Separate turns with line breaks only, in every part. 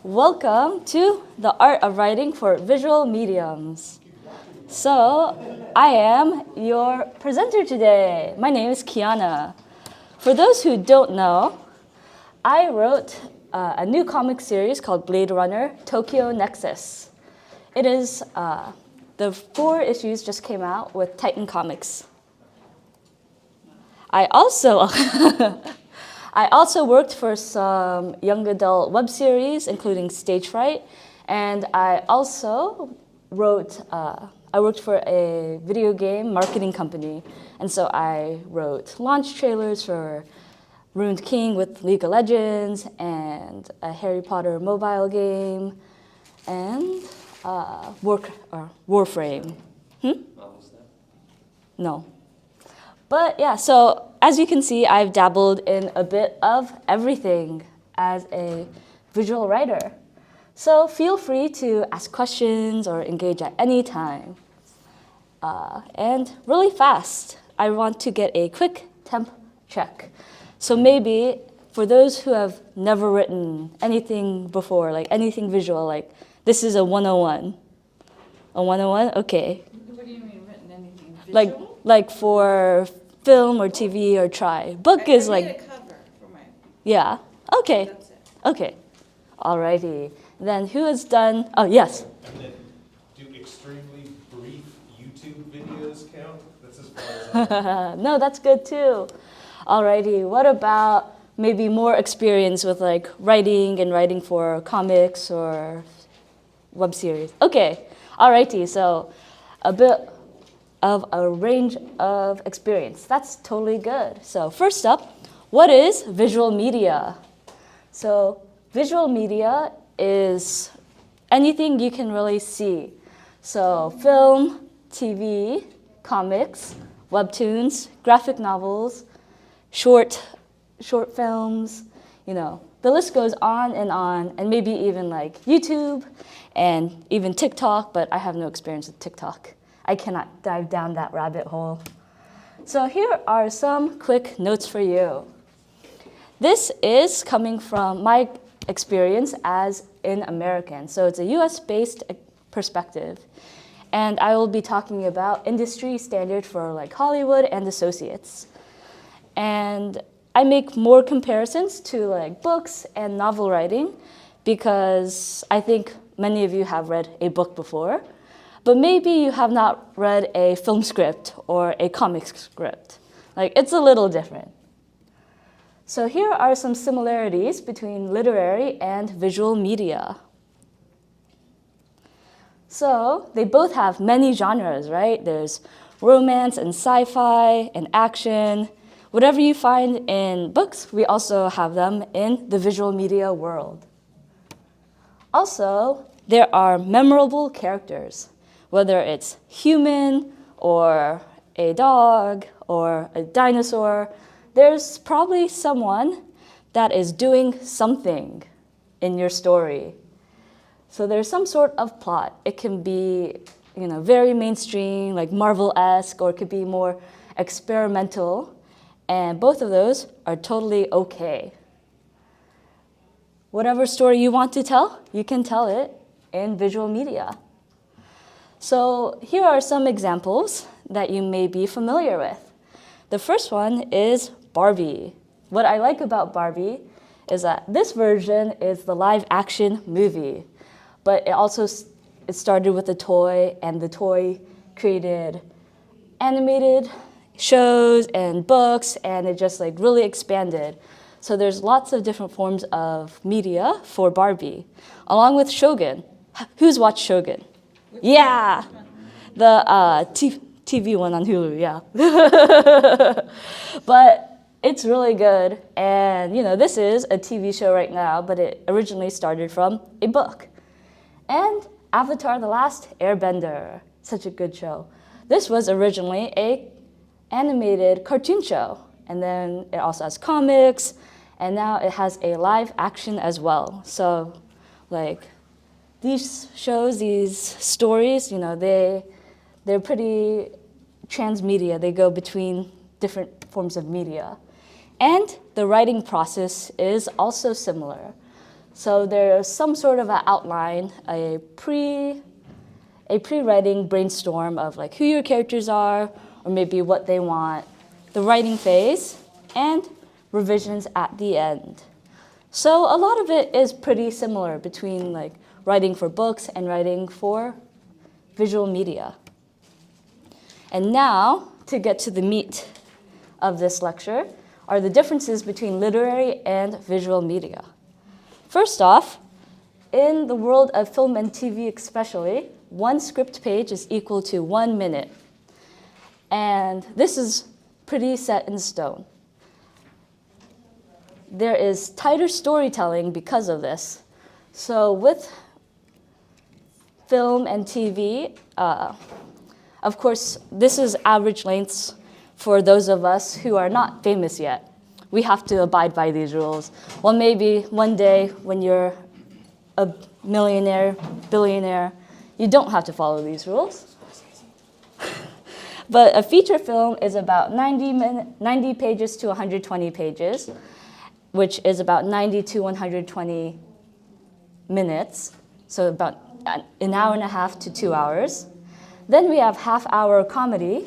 Welcome to the Art of Writing for Visual Mediums. So, I am your presenter today. My name is Kianna. For those who don't know, I wrote a new comic series called Blade Runner Tokyo Nexus. It is, the 4 issues just came out with Titan Comics. I also worked for some young adult web series, including Stage Fright, and I also worked for a video game marketing company, and so I wrote launch trailers for Ruined King with League of Legends, and a Harry Potter mobile game, and Warframe. No. But yeah, so as you can see, I've dabbled in a bit of everything as a visual writer. So feel free to ask questions or engage at any time. And really fast, I want to get a quick temp check. So maybe for those who have never written anything before, like anything visual, like this is a 101. A 101? Okay.
What do you mean written anything visual?
Like for film or TV or try. Book is
I
like...
made a cover for my...
Yeah, okay.
That's it.
Okay, alrighty. Then who has done... Oh, yes.
And then do extremely brief YouTube videos count? That's as far as I know.
No, that's good too. Alrighty, what about maybe more experience with like writing for comics or web series? Okay, alrighty, so a bit of a range of experience. That's totally good. So first up, what is visual media? So visual media is anything you can really see. So film, TV, comics, webtoons, graphic novels, short films, the list goes on, and maybe even like YouTube and even TikTok, but I have no experience with TikTok. I cannot dive down that rabbit hole. So here are some quick notes for you. This is coming from my experience as an American. So it's a US-based perspective. And I will be talking about industry standard for like Hollywood and associates. And I make more comparisons to like books and novel writing because I think many of you have read a book before. But maybe you have not read a film script or a comic script. Like, it's a little different. So here are some similarities between literary and visual media. So they both have many genres, right? There's romance and sci-fi and action. Whatever you find in books, we also have them in the visual media world. Also, there are memorable characters. Whether it's human or a dog or a dinosaur, there's probably someone that is doing something in your story. So there's some sort of plot. It can be, very mainstream, like Marvel-esque, or it could be more experimental. And both of those are totally okay. Whatever story you want to tell, you can tell it in visual media. So here are some examples that you may be familiar with. The first one is Barbie. What I like about Barbie is that this version is the live action movie, but it started with a toy, and the toy created animated shows and books, and it just like really expanded. So there's lots of different forms of media for Barbie, along with Shogun. Who's watched Shogun? Yeah, the TV one on Hulu, yeah. But it's really good, and this is a TV show right now, but it originally started from a book. And Avatar: The Last Airbender, such a good show. This was originally a animated cartoon show, and then it also has comics, and now it has a live action as well. So, like, these shows, these stories, they're pretty transmedia. They go between different forms of media. And the writing process is also similar. So there's some sort of an outline, a pre-writing brainstorm of like who your characters are, or maybe what they want, the writing phase, and revisions at the end. So a lot of it is pretty similar between like writing for books and writing for visual media. And now, to get to the meat of this lecture, are the differences between literary and visual media. First off, in the world of film and TV especially, one script page is equal to 1 minute. And this is pretty set in stone. There is tighter storytelling because of this. So with film and TV, of course, this is average lengths for those of us who are not famous yet. We have to abide by these rules. Well, maybe one day when you're a millionaire, billionaire, you don't have to follow these rules. But a feature film is about 90 pages to 120 pages, which is about 90 to 120 minutes, so about an hour and a half to 2 hours. Then we have half-hour comedy,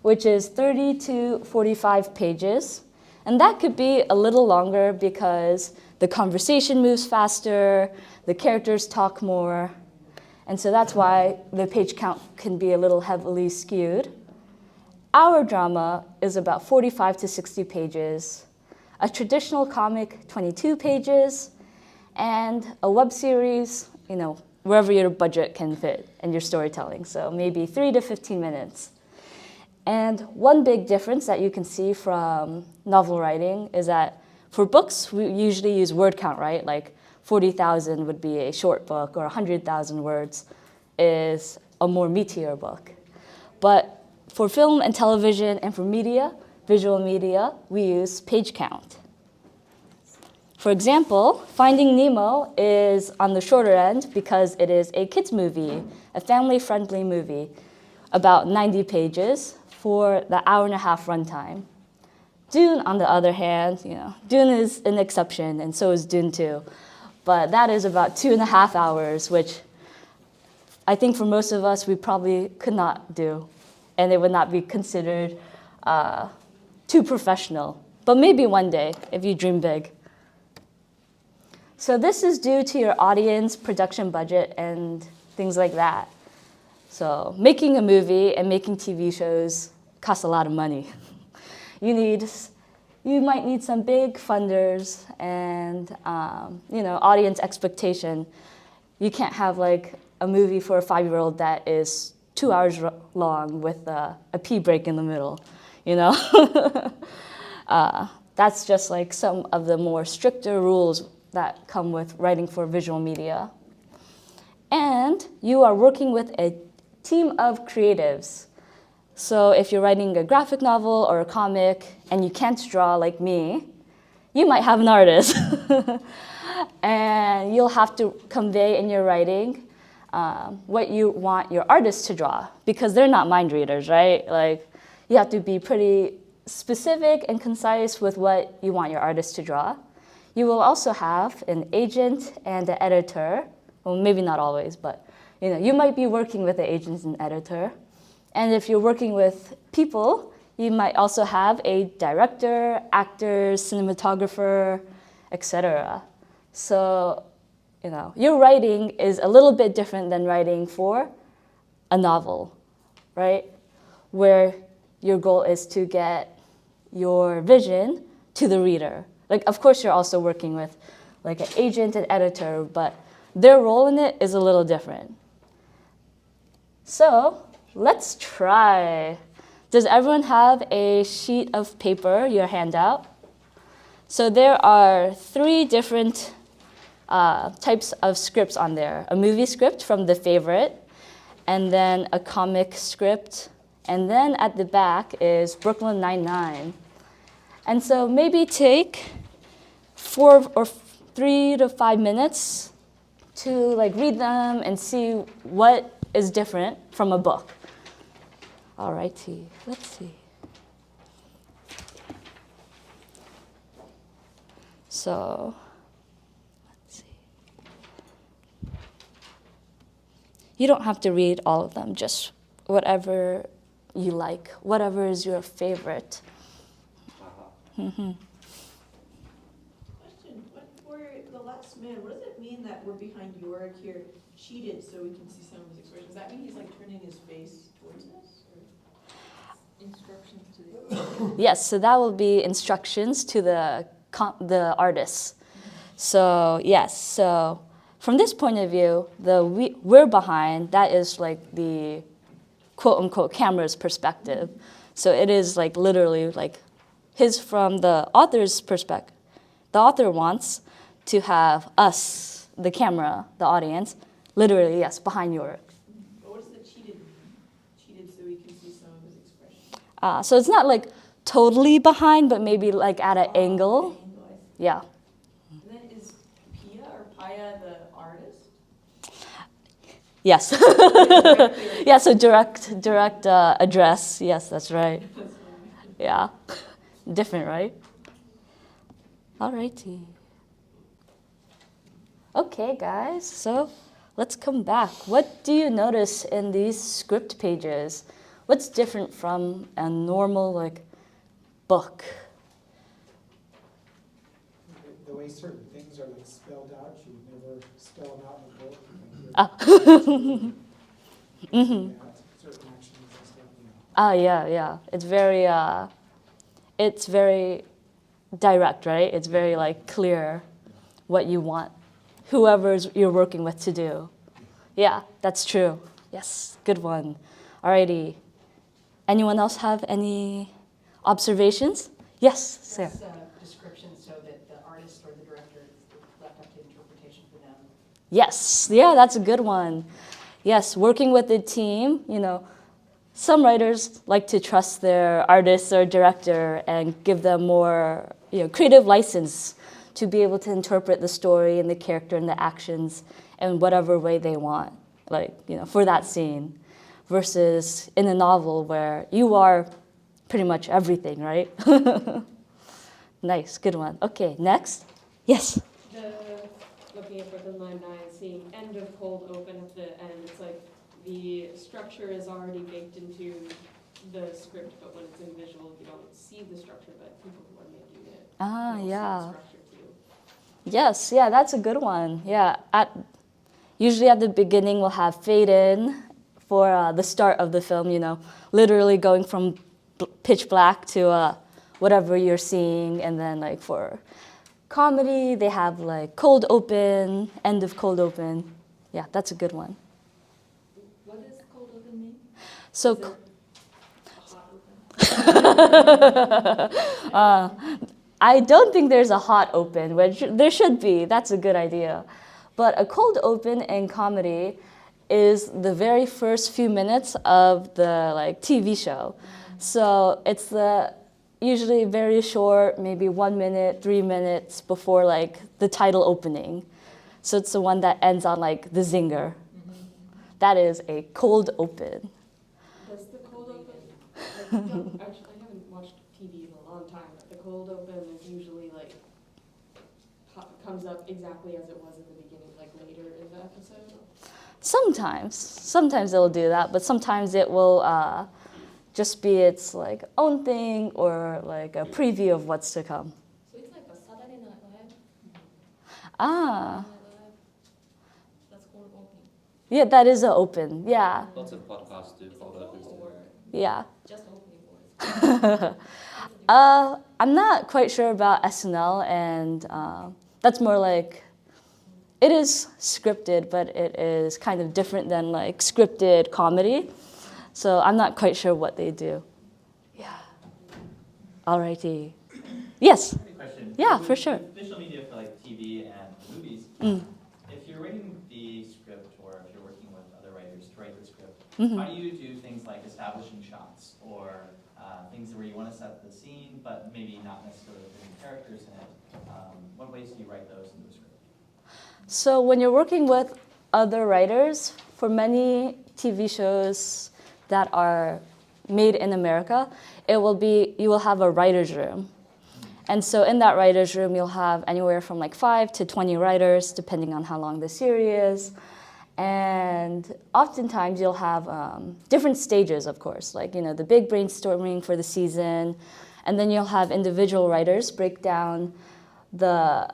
which is 30 to 45 pages. And that could be a little longer because the conversation moves faster, the characters talk more. And so that's why the page count can be a little heavily skewed. Our drama is about 45 to 60 pages, a traditional comic, 22 pages, and a web series, wherever your budget can fit and your storytelling. So maybe 3 to 15 minutes. And one big difference that you can see from novel writing is that for books, we usually use word count, right? Like 40,000 would be a short book, or 100,000 words is a more meatier book. But for film and television and for media, visual media, we use page count. For example, Finding Nemo is on the shorter end because it is a kids movie, a family-friendly movie, about 90 pages for the hour and a half runtime. Dune, on the other hand, Dune is an exception, and so is Dune 2. But that is about 2.5 hours, which I think for most of us, we probably could not do. And it would not be considered too professional. But maybe one day, if you dream big. So this is due to your audience, production budget, and things like that. So making a movie and making TV shows costs a lot of money. You might need some big funders and audience expectation. You can't have like a movie for a 5-year-old that is 2 hours long with a pee break in the middle, That's just like some of the more stricter rules that come with writing for visual media. And you are working with a team of creatives. So if you're writing a graphic novel or a comic and you can't draw like me, you might have an artist. And you'll have to convey in your writing what you want your artist to draw, because they're not mind readers, right? Like, you have to be pretty specific and concise with what you want your artist to draw. You will also have an agent and an editor. Well, maybe not always, but you might be working with an agent and editor. And if you're working with people, you might also have a director, actors, cinematographer, etc. So, your writing is a little bit different than writing for a novel, right? Where your goal is to get your vision to the reader. Like, of course, you're also working with like an agent and editor, but their role in it is a little different. So let's try. Does everyone have a sheet of paper, your handout? So there are 3 different types of scripts on there. A movie script from The Favorite, and then a comic script, and then at the back is Brooklyn Nine-Nine. And so maybe take 4 or 3 to 5 minutes to read them and see what is different from a book. Alrighty, let's see. So, let's see. You don't have to read all of them, just whatever you like, whatever is your favorite. Mm-hmm.
Question, for the last man, what does it mean that we're behind Yorick here, cheated so we can see some of his expressions? Does that mean he's like turning his face towards us? Or?
Instructions to the.
Yes, so that will be instructions to the artists. So yes, so from this point of view, we're behind, that is like the quote unquote camera's perspective. So it is like literally like from the author's perspective. The author wants to have us, the camera, the audience, literally, yes, behind your.
But what is the cheated so we can see some of his expressions?
So it's not like totally behind, but maybe like at an angle. Yeah.
And then is Pia or Paya the artist?
Yes. Yeah, so direct address. Yes, that's right. Yeah. Different, right? Alrighty. Okay, guys, so let's come back. What do you notice in these script pages? What's different from a normal like book?
The way certain things are like spelled out, you would never spell them out in a book.
Mm-hmm.
Certain actions and stuff.
Yeah. It's very direct, right? It's very like clear what you want whoever's you're working with to do. Yeah, that's true. Yes, good one. Alrighty. Anyone else have any observations? Yes, Sarah.
That's description so that the artist or the director is left up to interpretation for them.
Yes, yeah, that's a good one. Yes, working with the team, some writers like to trust their artist or director and give them more creative license to be able to interpret the story and the character and the actions in whatever way they want, for that scene. Versus in a novel where you are pretty much everything, right? Nice, good one. Okay, next. Yes?
Looking at Brooklyn Nine-Nine, seeing end of cold open at the end, it's like the structure is already baked into the script, but when it's in visual, you don't see the structure, but people who are making it will see
Yeah.
the structure too.
Yes, yeah, that's a good one. Yeah, usually at the beginning we'll have fade in for the start of the film, literally going from pitch black to whatever you're seeing, and then like for comedy, they have like cold open, end of cold open. Yeah, that's a good one.
What does cold open mean?
So,
Is it a hot open?
I don't think there's a hot open, which there should be. That's a good idea. But a cold open in comedy is the very first few minutes of the TV show. So it's usually very short, maybe 1 minute, 3 minutes before the title opening. So it's the one that ends on the zinger.
Mm-hmm.
That is a cold open.
Does the cold open, actually I haven't watched TV in a long time, but the cold open is usually comes up exactly as it was in the beginning, later in the episode?
Sometimes it'll do that, but sometimes it will just be its own thing or a preview of what's to come.
So it's like a Saturday Night Live.
Ah,
Saturday Night Live. That's cold open.
yeah, that is an open. Yeah,
Lots of podcasts do
It's a
cold
full
opens.
or
yeah.
just opening words.
I'm not quite sure about SNL, and that's more it is scripted, but it is kind of different than scripted comedy. So I'm not quite sure what they do. Yeah. Alrighty. Yes.
I have a question.
Yeah,
With
for sure.
Visual media for TV and movies.
Mm.
If you're writing the script, or if you're working with other writers to write the script,
Mhm.
how do you do things like establishing shots or things where you want to set the scene, but maybe not necessarily putting characters in it? What ways do you write those into the script?
So when you're working with other writers, for many TV shows that are made in America, you will have a writer's room. And so in that writer's room, you'll have anywhere from 5 to 20 writers, depending on how long the series is. And oftentimes you'll have different stages, of course, like, the big brainstorming for the season, and then you'll have individual writers break down the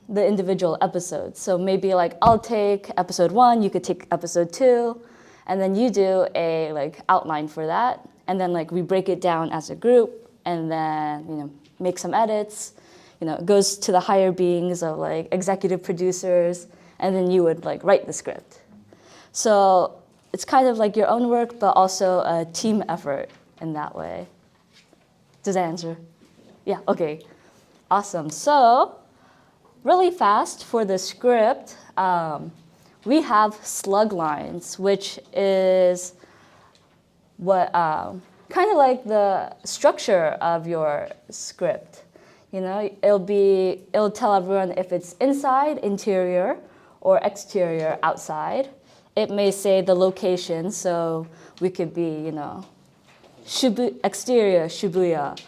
individual episodes. So maybe like I'll take episode 1, you could take episode 2, and then you do a like outline for that, and then like we break it down as a group, and then make some edits. It goes to the higher beings of like executive producers, and then you would like write the script. So it's kind of like your own work, but also a team effort in that way. Does that answer? Yeah, okay. Awesome. So really fast for the script, we have slug lines, which is what kind of like the structure of your script. It'll tell everyone if it's inside, interior, or exterior, outside. It may say the location, so we could be, exterior, Shibuya,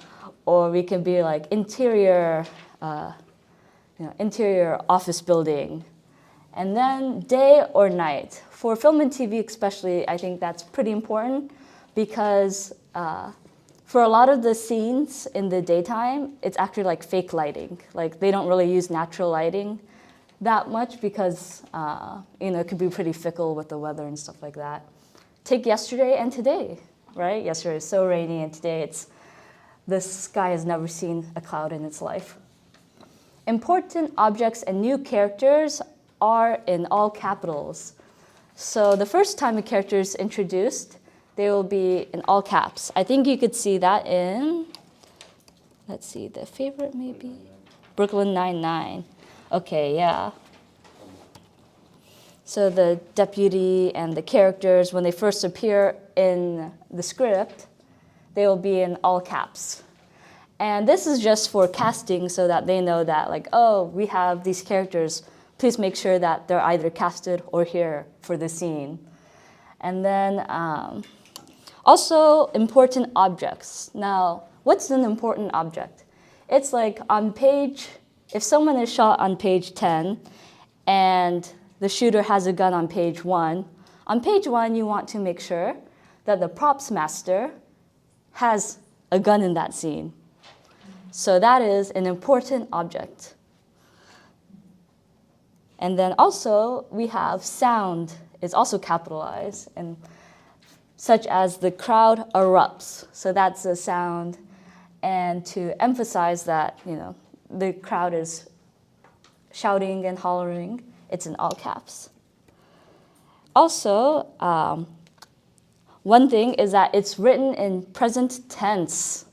or we could be like interior, interior office building. And then day or night. For film and TV especially, I think that's pretty important because for a lot of the scenes in the daytime, it's actually like fake lighting. Like they don't really use natural lighting that much because it could be pretty fickle with the weather and stuff like that. Take yesterday and today, right? Yesterday is so rainy, and today the sky has never seen a cloud in its life. Important objects and new characters are in all capitals. So the first time a character is introduced, they will be in all caps. I think you could see that in, let's see, the favorite maybe? Brooklyn Nine-Nine. Okay, yeah. So the deputy and the characters, when they first appear in the script, they will be in all caps. And this is just for casting so that they know that, like, oh, we have these characters. Please make sure that they're either casted or here for the scene. And then also important objects. Now, what's an important object? It's like on page, if someone is shot on page 10 and the shooter has a gun on page 1 you want to make sure that the props master has a gun in that scene. So that is an important object. And then also we have sound is also capitalized, and such as the crowd erupts. So that's a sound, and to emphasize that the crowd is shouting and hollering, it's in all caps. Also, one thing is that it's written in present tense.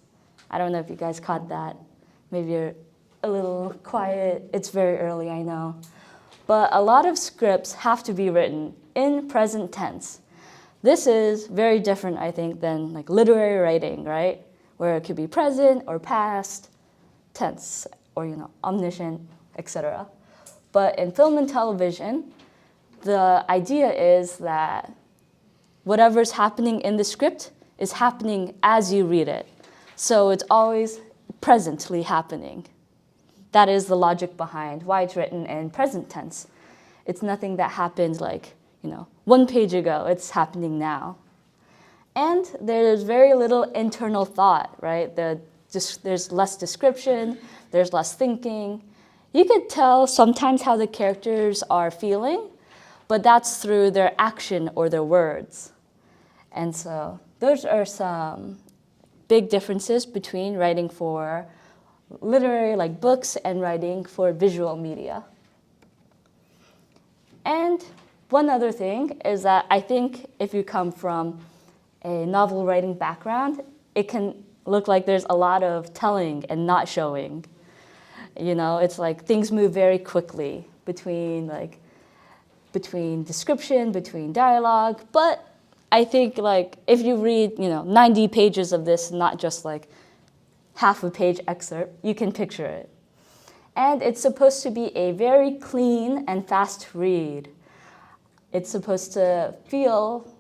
I don't know if you guys caught that. Maybe you're a little quiet. It's very early, I know. But a lot of scripts have to be written in present tense. This is very different, I think, than like literary writing, right? Where it could be present or past tense or, omniscient, etc. But in film and television, the idea is that whatever's happening in the script is happening as you read it. So it's always presently happening. That is the logic behind why it's written in present tense. It's nothing that happened like, 1 page ago. It's happening now. And there's very little internal thought, right? There's less description, there's less thinking. You could tell sometimes how the characters are feeling, but that's through their action or their words. And so those are some big differences between writing for literary, like books, and writing for visual media. And one other thing is that I think if you come from a novel writing background, it can look like there's a lot of telling and not showing. It's like things move very quickly between description, between dialogue. But I think like if you read, 90 pages of this, not just like half a page excerpt, you can picture it. And it's supposed to be a very clean and fast read. It's supposed to feel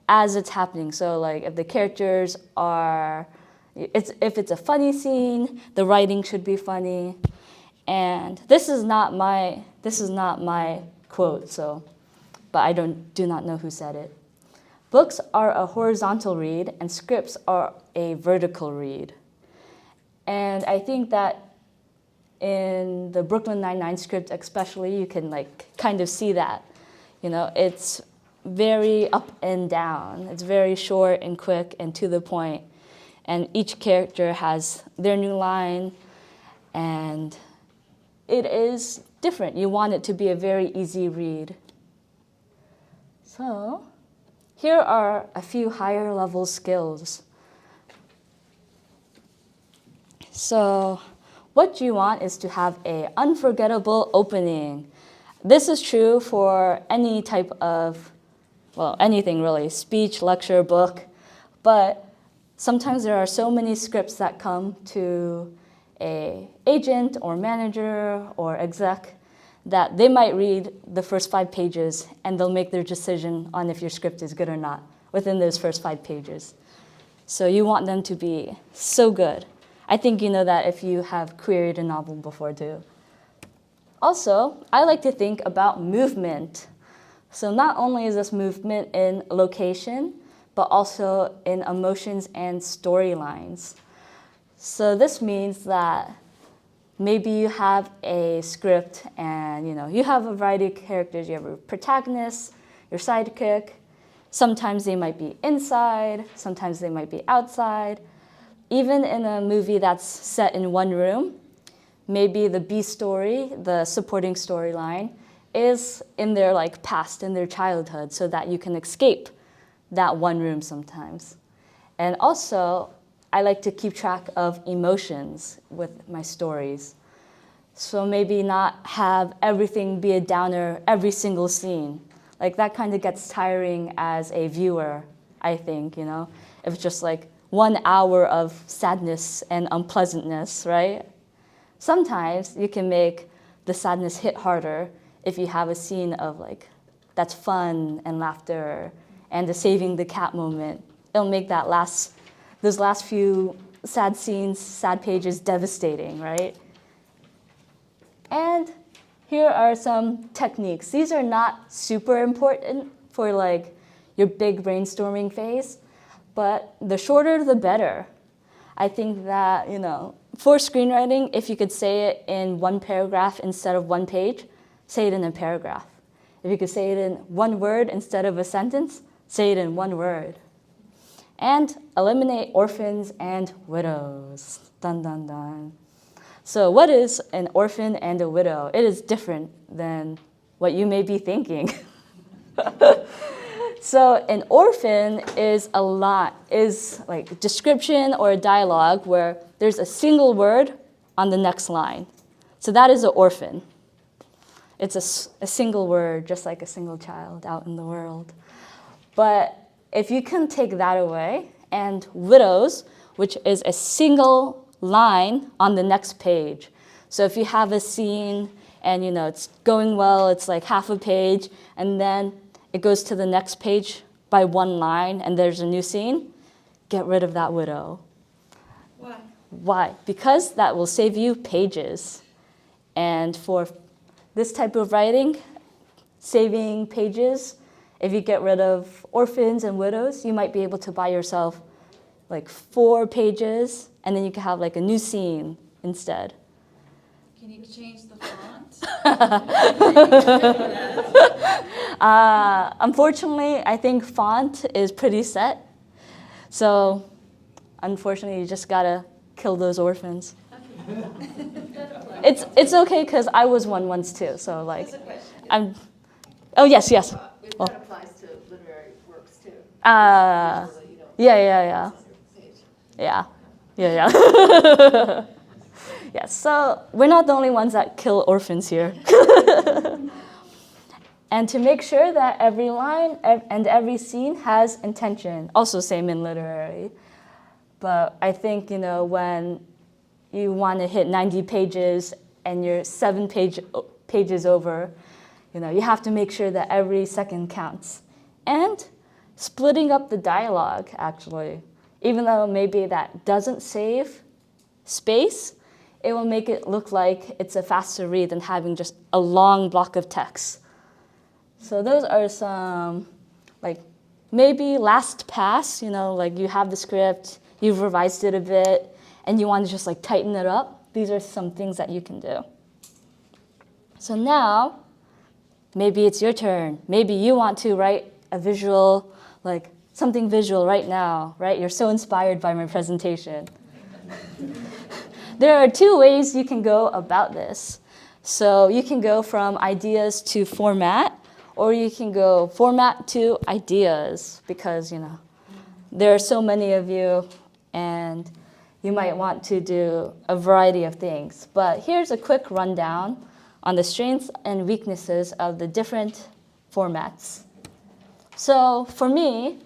as it's happening. So like if the characters are, if it's a funny scene, the writing should be funny. And this is not my quote, so but I do not know who said it. Books are a horizontal read and scripts are a vertical read. And I think that in the Brooklyn Nine-Nine script especially, you can like kind of see that. You know, it's very up and down. It's very short and quick and to the point. And each character has their new line, and it is different. You want it to be a very easy read. So here are a few higher level skills. So what you want is to have an unforgettable opening. This is true for any type of, well, anything really, speech, lecture, book, but sometimes there are so many scripts that come to an agent or manager or exec that they might read the first 5 pages and they'll make their decision on if your script is good or not within those first 5 pages. So you want them to be so good. I think you know that if you have queried a novel before too. Also, I like to think about movement. So not only is this movement in location, but also in emotions and storylines. So this means that maybe you have a script and you have a variety of characters. You have a protagonist, your sidekick. Sometimes they might be inside, sometimes they might be outside. Even in a movie that's set in one room, maybe the B story, the supporting storyline, is in their like past, in their childhood, so that you can escape that one room sometimes. And also, I like to keep track of emotions with my stories. So maybe not have everything be a downer every single scene. Like that kind of gets tiring as a viewer, I think, if it's just like 1 hour of sadness and unpleasantness, right? Sometimes you can make the sadness hit harder if you have a scene of like that's fun and laughter and the saving the cat moment. It'll make those last few sad scenes, sad pages devastating, right? And here are some techniques. These are not super important for like your big brainstorming phase, but the shorter the better. I think that, for screenwriting, if you could say it in 1 paragraph instead of 1 page, say it in a paragraph. If you could say it in 1 word instead of a sentence, say it in 1 word. And eliminate orphans and widows. Dun, dun, dun. So what is an orphan and a widow? It is different than what you may be thinking. So an orphan is like description or a dialogue where there's a single word on the next line. So that is an orphan. It's a single word, just like a single child out in the world. But if you can take that away, and widows, which is a single line on the next page. So if you have a scene and it's going well, it's like half a page, and then it goes to the next page by 1 line, and there's a new scene, get rid of that widow.
Why?
Why? Because that will save you pages. And for this type of writing, saving pages, if you get rid of orphans and widows, you might be able to buy yourself like 4 pages, and then you can have like a new scene instead.
Can you change the font?
Unfortunately, I think font is pretty set. So unfortunately, you just gotta kill those orphans. It's okay because I was one once too. So like,
There's a question.
Oh yes.
That applies to literary works too.
Yeah. Yes, so we're not the only ones that kill orphans here. And to make sure that every line and every scene has intention, also same in literary. But I think, when you want to hit 90 pages and you're 7 pages over, you have to make sure that every second counts. And splitting up the dialogue, actually. Even though maybe that doesn't save space, it will make it look like it's a faster read than having just a long block of text. So those are some, like, maybe last pass, like you have the script, you've revised it a bit, and you want to just like tighten it up. These are some things that you can do. So now, maybe it's your turn. Maybe you want to write a visual, like something visual right now, right? You're so inspired by my presentation. There are two ways you can go about this. So you can go from ideas to format, or you can go format to ideas, because, there are so many of you, and you might want to do a variety of things. But here's a quick rundown on the strengths and weaknesses of the different formats. So for me,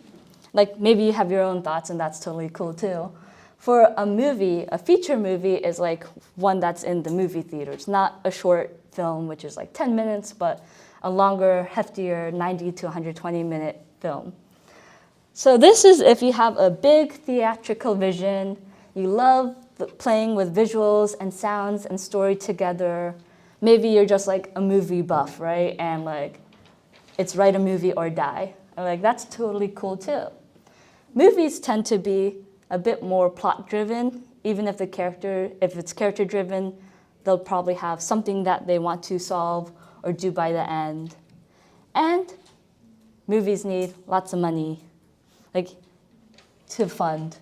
like maybe you have your own thoughts, and that's totally cool too. For a movie, a feature movie is like one that's in the movie theaters, not a short film, which is like 10 minutes, but a longer, heftier 90 to 120-minute film. So this is if you have a big theatrical vision, you love playing with visuals and sounds and story together. Maybe you're just like a movie buff, right? And like, it's write a movie or die. And like, that's totally cool too. Movies tend to be a bit more plot-driven. Even if it's character-driven, they'll probably have something that they want to solve or do by the end. And movies need lots of money, like, to fund.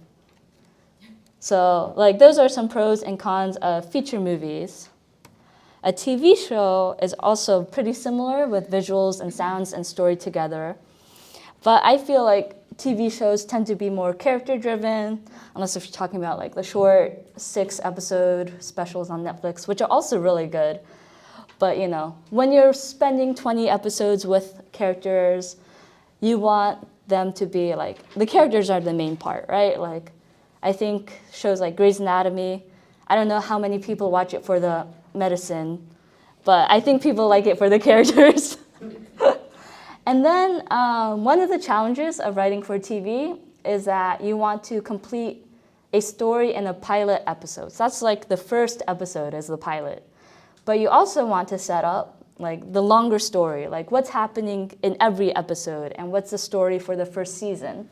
So, like, those are some pros and cons of feature movies. A TV show is also pretty similar with visuals and sounds and story together. But I feel like TV shows tend to be more character-driven, unless if you're talking about like the short 6-episode specials on Netflix, which are also really good. But when you're spending 20 episodes with characters, you want them to be like, the characters are the main part, right? Like, I think shows like Grey's Anatomy, I don't know how many people watch it for the medicine, but I think people like it for the characters. And then one of the challenges of writing for TV is that you want to complete a story in a pilot episode. So that's like the first episode is the pilot. But you also want to set up like the longer story, like what's happening in every episode and what's the story for the first season.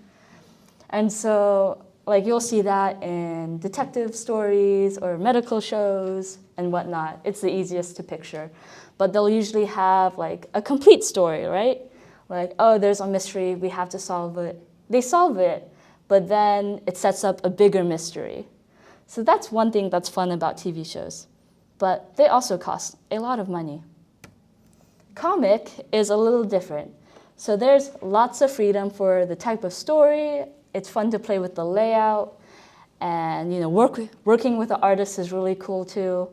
And so like you'll see that in detective stories or medical shows and whatnot. It's the easiest to picture. But they'll usually have like a complete story, right? Like, oh, there's a mystery, we have to solve it. They solve it, but then it sets up a bigger mystery. So that's one thing that's fun about TV shows. But they also cost a lot of money. Comic is a little different. So there's lots of freedom for the type of story. It's fun to play with the layout. And working with the artist is really cool too.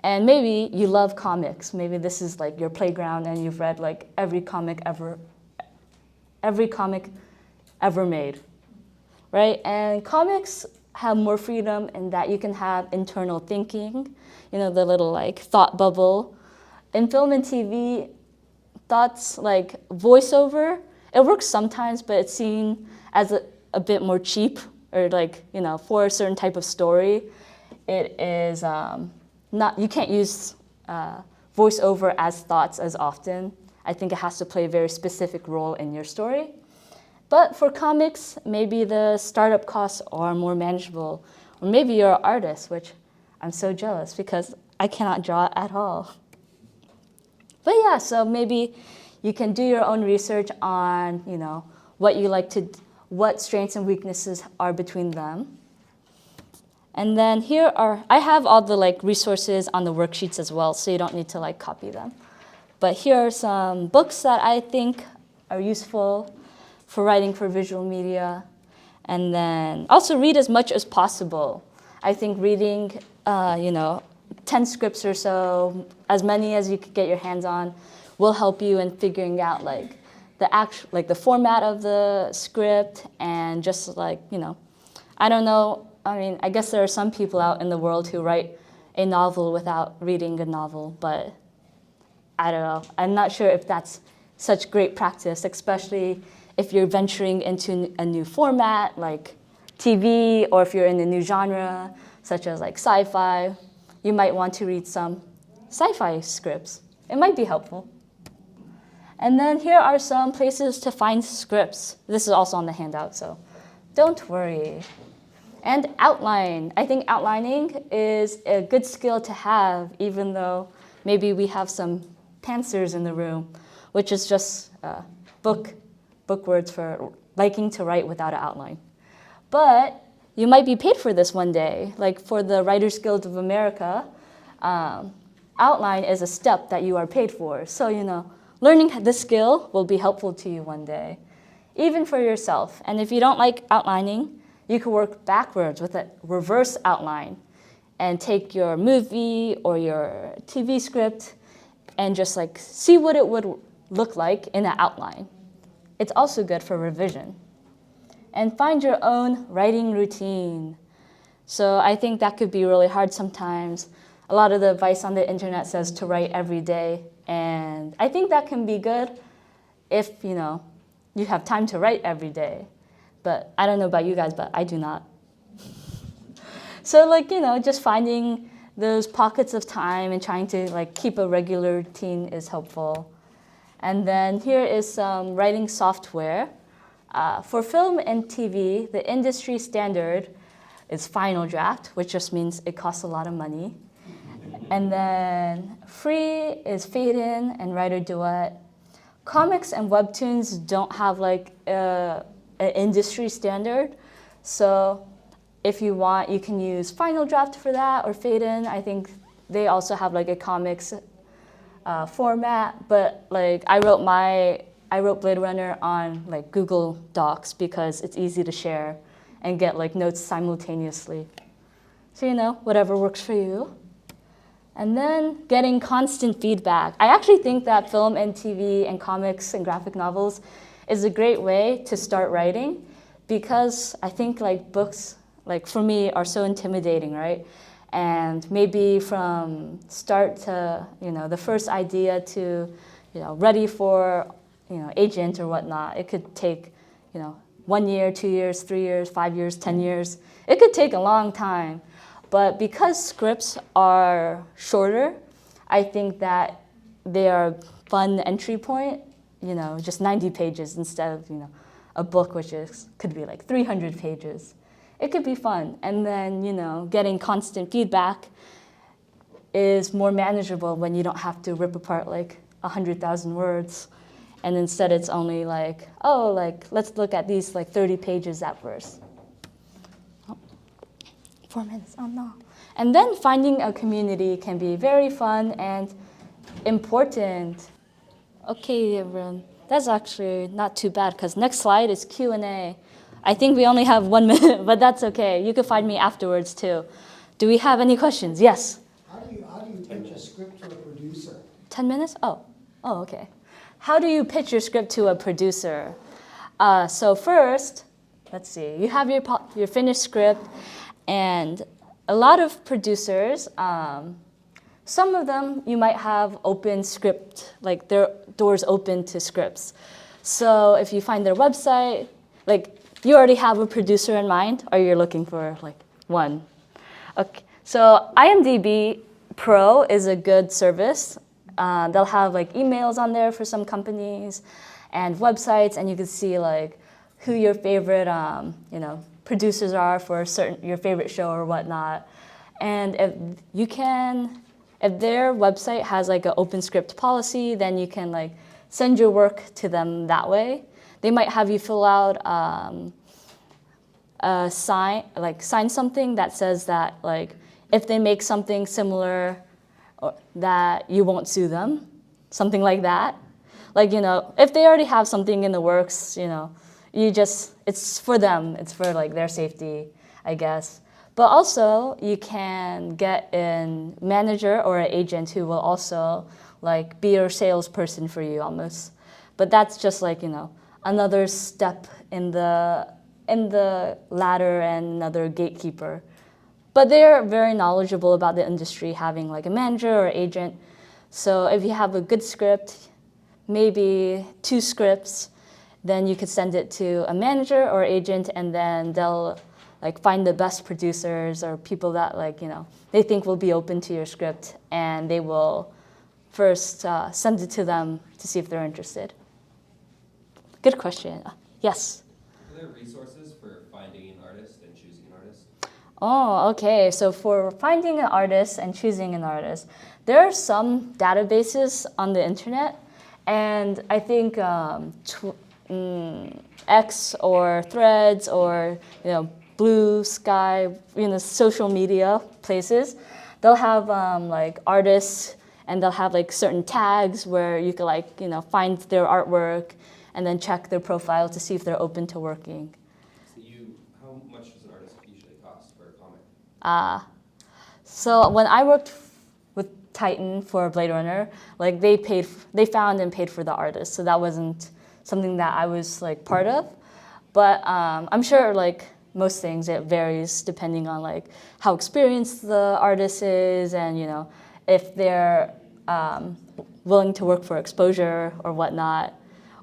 And maybe you love comics. Maybe this is like your playground and you've read like every comic ever made, right? And comics have more freedom in that you can have internal thinking, the little like thought bubble. In film and TV, thoughts like voiceover, it works sometimes, but it's seen as a bit more cheap, or like, for a certain type of story, it is you can't use voiceover as thoughts as often. I think it has to play a very specific role in your story. But for comics, maybe the startup costs are more manageable. Or maybe you're an artist, which I'm so jealous because I cannot draw at all. But yeah, so maybe you can do your own research on, what strengths and weaknesses are between them. And then I have all the like resources on the worksheets as well, so you don't need to like copy them. But here are some books that I think are useful for writing for visual media. And then also read as much as possible. I think reading, 10 scripts or so, as many as you could get your hands on, will help you in figuring out like the format of the script and just like, I don't know. I mean, I guess there are some people out in the world who write a novel without reading a novel, but I don't know. I'm not sure if that's such great practice, especially if you're venturing into a new format like TV, or if you're in a new genre such as like sci-fi, you might want to read some sci-fi scripts. It might be helpful. And then here are some places to find scripts. This is also on the handout, so don't worry. And outline. I think outlining is a good skill to have, even though maybe we have some pantsers in the room, which is just book words for liking to write without an outline. But you might be paid for this one day. Like for the Writers Guild of America, outline is a step that you are paid for. So, learning this skill will be helpful to you one day, even for yourself. And if you don't like outlining, you can work backwards with a reverse outline and take your movie or your TV script and just like see what it would look like in an outline. It's also good for revision. And find your own writing routine. So I think that could be really hard sometimes. A lot of the advice on the internet says to write every day. And I think that can be good if, you have time to write every day. But I don't know about you guys, but I do not. So just finding those pockets of time and trying to keep a regular routine is helpful. And then here is some writing software. For film and TV, the industry standard is Final Draft, which just means it costs a lot of money. And then free is Fade In and Writer Duet. Comics and webtoons don't have an industry standard. So if you want, you can use Final Draft for that or Fade In. I think they also have a comics format, but I wrote Blade Runner on Google Docs because it's easy to share and get notes simultaneously. So whatever works for you. And then getting constant feedback. I actually think that film and TV and comics and graphic novels is a great way to start writing because I think books, for me, are so intimidating, right? And maybe from start to, the first idea to, ready for, agent or whatnot, it could take, 1 year, 2 years, 3 years, 5 years, 10 years. It could take a long time. But because scripts are shorter, I think that they are a fun entry point, just 90 pages instead of, a book which could be 300 pages. It could be fun. And then, getting constant feedback is more manageable when you don't have to rip apart 100,000 words. And instead it's only let's look at these 30 pages at first. 4 minutes, oh no. And then finding a community can be very fun and important. Okay, everyone, that's actually not too bad because next slide is Q&A. I think we only have 1 minute, but that's okay. You can find me afterwards too. Do we have any questions? Yes?
How do you pitch a script to a producer?
10 minutes? Oh, okay. How do you pitch your script to a producer? So first, let's see, you have your finished script, and a lot of producers, some of them you might have open script, their doors open to scripts. So if you find their website, you already have a producer in mind, or you're looking for one. Okay. So IMDb Pro is a good service. They'll have emails on there for some companies and websites, and you can see who your favorite producers are for your favorite show or whatnot. And if their website has an open script policy, then you can send your work to them that way. They might have you fill out sign something that says that if they make something similar, or that you won't sue them, something like that. If they already have something in the works, it's for them, it's for their safety, I guess. But also, you can get a manager or an agent who will also be your salesperson for you almost. But that's just another step in the ladder and another gatekeeper. But they're very knowledgeable about the industry, having a manager or agent. So if you have a good script, maybe 2 scripts, then you could send it to a manager or agent, and then they'll find the best producers or people that they think will be open to your script, and they will first send it to them to see if they're interested. Good question. Yes?
Are there resources for finding an artist and choosing an artist?
Oh, okay. So for finding an artist and choosing an artist, there are some databases on the internet, and I think X or Threads or Blue Sky, social media places, they'll have like artists, and they'll have like certain tags where you can find their artwork and then check their profile to see if they're open to working.
So how much does an artist usually cost for a comic?
So when I worked with Titan for Blade Runner, like they found and paid for the artist, so that wasn't something that I was like part of. But I'm sure like most things, it varies depending on like how experienced the artist is, and if they're willing to work for exposure or whatnot,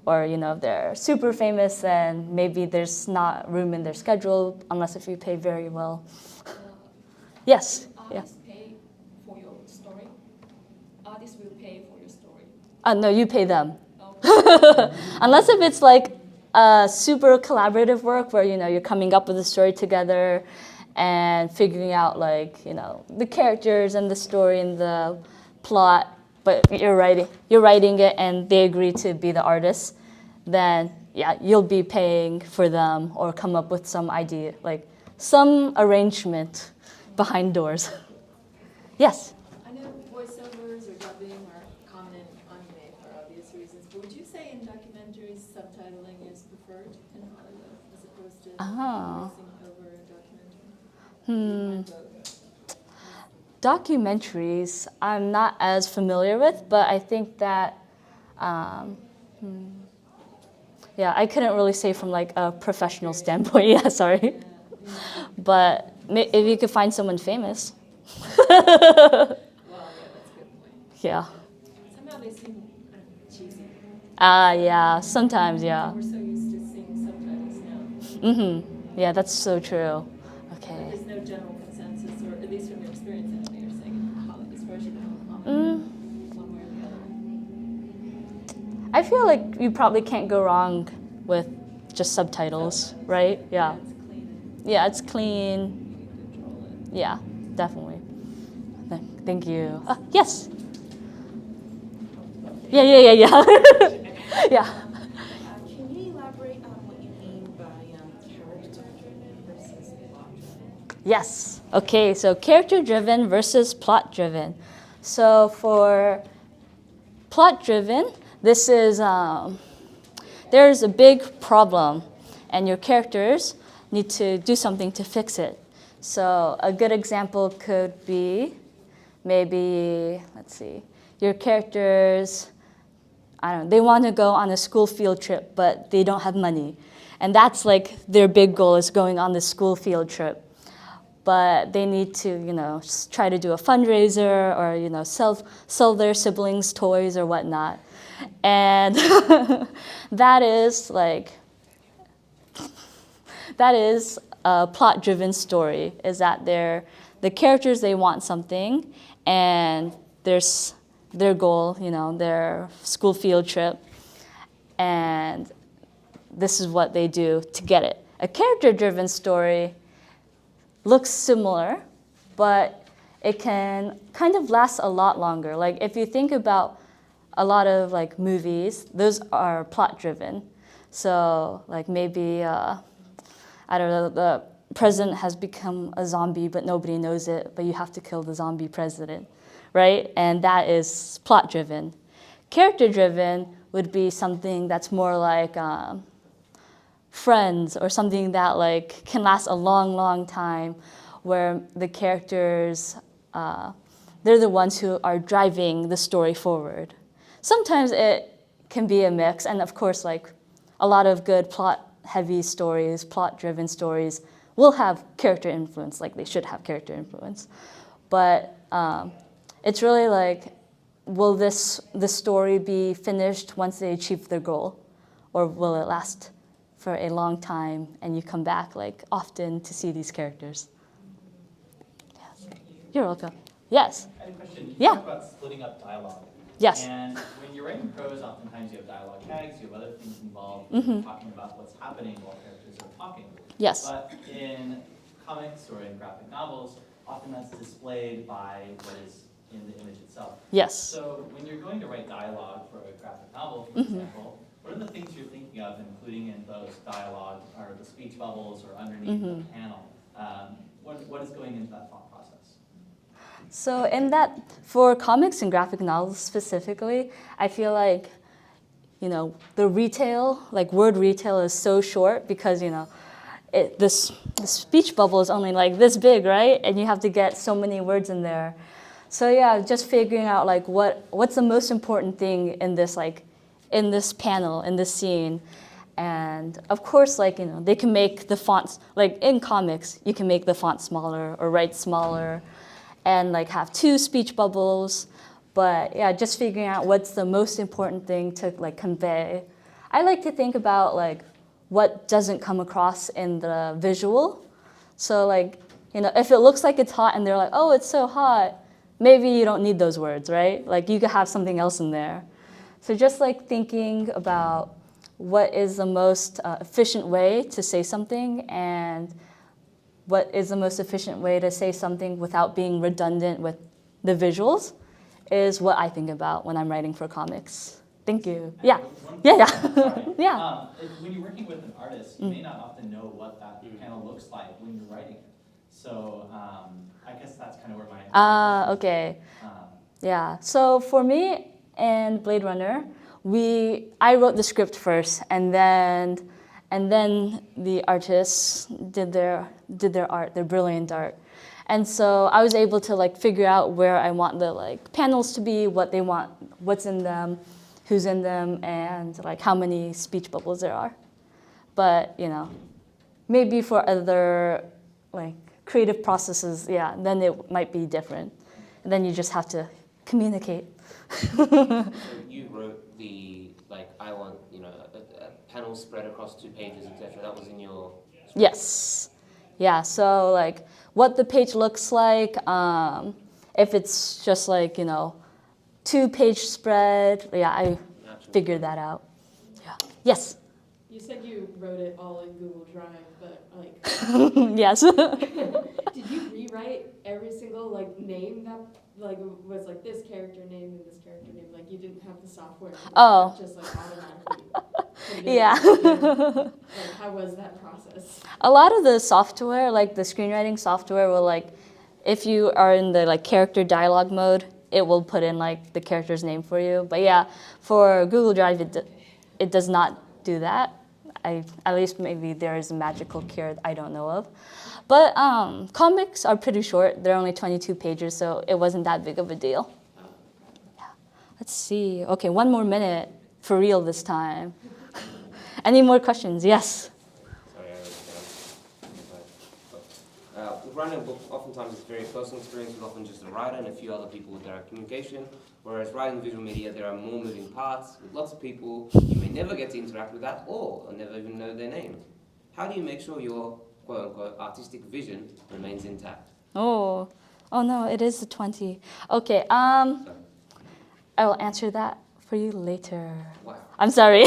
or if they're super famous, then maybe there's not room in their schedule unless if you pay very well. Yes. Yeah.
Artists pay for your story. Artists will pay for your story.
No, you pay them.
Okay.
Unless if it's like a super collaborative work where you're coming up with a story together and figuring out like the characters and the story and the plot, but you're writing it and they agree to be the artist, then yeah, you'll be paying for them or come up with some idea, like some arrangement behind doors. Yes.
I know voiceovers or dubbing are common in anime for obvious reasons, but would you say in documentaries subtitling is preferred in Hollywood as opposed to voicing over a documentary?
Documentaries, I'm not as familiar with, but I think that, yeah, I couldn't really say from like a professional standpoint. Yeah, sorry. But if you could find someone famous.
Well, yeah, that's a good point.
Yeah.
Somehow they seem kind of cheesy.
Yeah, sometimes, yeah.
We're so used to seeing subtitles now.
Yeah, that's so true. Okay.
There's no general consensus, or at least from your experience, I know you're saying as far as you know, one way or the other.
I feel like you probably can't go wrong with just subtitles, right? Yeah.
It's clean.
Yeah, it's clean.
You can control it.
Yeah, definitely. Thank you. Yes. Yeah. Yeah.
Can you elaborate on what you mean by character-driven versus plot-driven?
Yes. Okay, so character-driven versus plot-driven. So for plot-driven, this is, there's a big problem, and your characters need to do something to fix it. So a good example could be maybe, let's see, your characters, they want to go on a school field trip, but they don't have money. And that's like their big goal, is going on the school field trip. But they need to, try to do a fundraiser or, sell their siblings toys or whatnot. And that is a plot-driven story, is that the characters, they want something, and there's their goal, their school field trip, and this is what they do to get it. A character-driven story looks similar, but it can kind of last a lot longer. Like if you think about a lot of like movies, those are plot-driven. So like maybe, I don't know, the president has become a zombie, but nobody knows it, but you have to kill the zombie president, right? And that is plot-driven. Character-driven would be something that's more like Friends, or something that like can last a long, long time, where the characters, they're the ones who are driving the story forward. Sometimes it can be a mix, and of course, like a lot of good plot-heavy stories, plot-driven stories will have character influence, like they should have character influence. But it's really like, will the story be finished once they achieve their goal, or will it last for a long time and you come back like often to see these characters? Yes. You're welcome. Yes.
I have a question. You
Yeah.
talked about splitting up dialogue.
Yes.
And when you're writing prose, oftentimes you have dialogue tags, you have other things involved, talking about what's happening while characters are talking.
Yes.
But in comics or in graphic novels, often that's displayed by what is in the image itself.
Yes.
So when you're going to write dialogue for a graphic novel, for example, what are the things you're thinking of including in those dialogue or the speech bubbles or underneath the panel? What is going into that thought process?
So in that, for comics and graphic novels specifically, I feel like, the retail, like word retail is so short because, the speech bubble is only like this big, right? And you have to get so many words in there. So yeah, just figuring out like what's the most important thing in this panel, in this scene. And of course, they can make the fonts, like in comics, you can make the font smaller or write smaller and have 2 speech bubbles. But yeah, just figuring out what's the most important thing to convey. I like to think about what doesn't come across in the visual. So if it looks like it's hot and they're like, oh, it's so hot, maybe you don't need those words, right? You could have something else in there. So just thinking about what is the most efficient way to say something and what is the most efficient way to say something without being redundant with the visuals is what I think about when I'm writing for comics. Thank you. Yeah. Yeah.
Sorry.
Yeah.
When you're working with an artist, you may not often know what that panel looks like when you're writing it. So I guess that's kind of where my
okay. Yeah. So for me and Blade Runner, I wrote the script first, and then the artists did their art, their brilliant art. And so I was able to figure out where I want the panels to be, what they want, what's in them, who's in them, and how many speech bubbles there are. But maybe for other creative processes, yeah, then it might be different. And then you just have to communicate.
So you wrote the I want a panel spread across 2 pages, etc. That was in your script?
Yes. Yeah. So what the page looks like. If it's just 2-page spread. Yeah, I figured that out. Yeah. Yes.
You said you wrote it all in Google Drive, but
yes.
did you rewrite every single name that was this character name and this character name? You didn't have the software to do that, just automatically.
Yeah.
How was that process?
A lot of the software, the screenwriting software, will if you are in the character dialogue mode, it will put in the character's name for you. But yeah, for Google Drive, it does not do that. At least maybe there is a magical cure I don't know of. But comics are pretty short. They're only 22 pages, so it wasn't that big of a deal. Yeah. Let's see. Okay, 1 more minute. For real this time. Any more questions? Yes?
Sorry, with writing a book, oftentimes it's a very personal experience with often just the writer and a few other people with direct communication. Whereas writing visual media, there are more moving parts with lots of people you may never get to interact with at all or never even know their name. How do you make sure your quote-unquote artistic vision remains intact?
Oh no, it is the 20. Okay, I will answer that for you later.
Wow.
I'm sorry.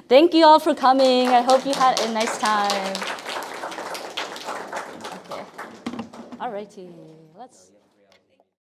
Thank you all for coming. I hope you had a nice time. Okay. Alrighty, let's.